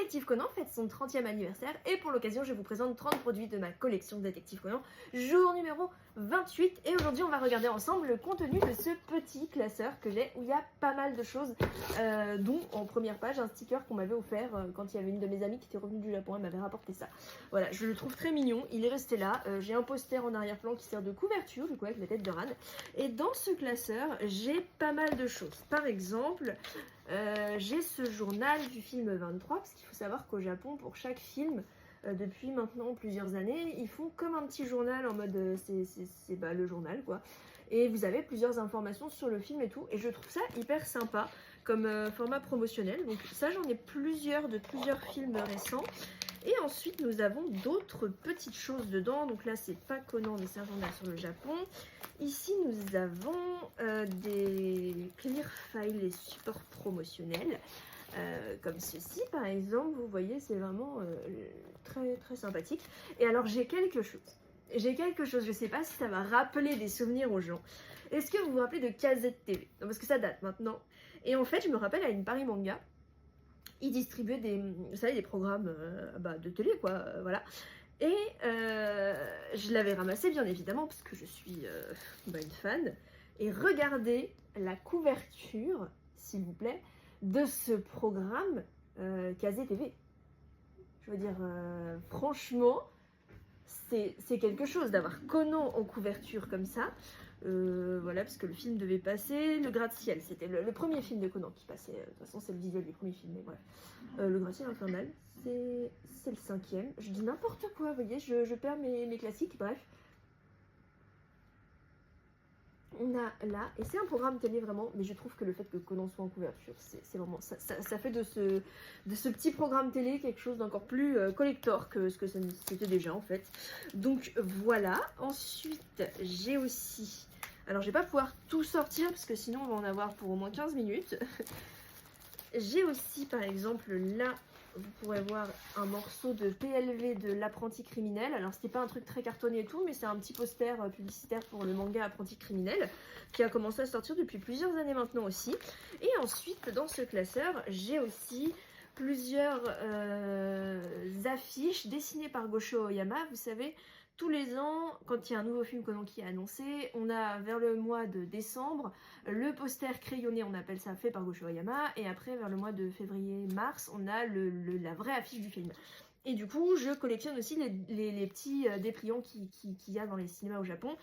Détective Conan fête son 30e anniversaire et pour l'occasion je vous présente 30 produits de ma collection Détective Conan, jour numéro 28 et aujourd'hui on va regarder ensemble le contenu de ce petit classeur que j'ai où il y a pas mal de choses dont en première page un sticker qu'on m'avait offert quand il y avait une de mes amies qui était revenue du Japon, elle m'avait rapporté ça. Voilà, je le trouve très mignon, il est resté là, j'ai un poster en arrière-plan qui sert de couverture du coup avec la tête de Ran et dans ce classeur j'ai pas mal de choses. Par exemple, j'ai ce journal du film 23 parce qu'il faut savoir qu'au Japon pour chaque film depuis maintenant plusieurs années ils font comme un petit journal en mode c'est le journal quoi et vous avez plusieurs informations sur le film et tout et je trouve ça hyper sympa comme format promotionnel. Donc ça j'en ai plusieurs de plusieurs films récents. Et ensuite nous avons d'autres petites choses dedans, donc là c'est pas Conan mais c'est un journal sur le Japon. Ici nous avons des clear files et supports promotionnels, comme ceci par exemple, vous voyez c'est vraiment très très sympathique. Et alors j'ai quelque chose, je sais pas si ça va rappeler des souvenirs aux gens. Est-ce que vous vous rappelez de KZ TV? Non, parce que ça date maintenant. Et en fait je me rappelle à une Paris Manga, ils distribuaient des, vous savez, des programmes de télé, quoi, voilà. Et je l'avais ramassé, bien évidemment, parce que je suis une fan. Et regardez la couverture, s'il vous plaît, de ce programme KZTV. Je veux dire, franchement, c'est quelque chose d'avoir Conan en couverture comme ça. Voilà, parce que le film devait passer. Le Gratte-Ciel, c'était le premier film de Conan qui passait. De toute façon, c'est le visuel du premier film, mais bref. Le Gratte-Ciel infernal, c'est le 5e. Je dis n'importe quoi, vous voyez, je perds mes classiques, bref. On a là, et c'est un programme télé vraiment, mais je trouve que le fait que Conan soit en couverture, c'est vraiment, ça fait de ce petit programme télé quelque chose d'encore plus collector que ce que c'était déjà en fait. Donc voilà, ensuite j'ai aussi, alors je vais pas pouvoir tout sortir parce que sinon on va en avoir pour au moins 15 minutes. J'ai aussi par exemple là, vous pourrez voir un morceau de PLV de l'apprenti criminel. Alors c'était pas un truc très cartonné et tout, mais c'est un petit poster publicitaire pour le manga Apprenti criminel qui a commencé à sortir depuis plusieurs années maintenant aussi. Et ensuite dans ce classeur j'ai aussi plusieurs affiches dessinées par Gosho Oyama. Vous savez, tous les ans, quand il y a un nouveau film Conan qui est annoncé, on a vers le mois de décembre le poster crayonné, on appelle ça, fait par Gosho Oyama, et après vers le mois de février-mars, on a la vraie affiche du film. Et du coup, je collectionne aussi les petits dépliants qu'il y a dans les cinémas au Japon.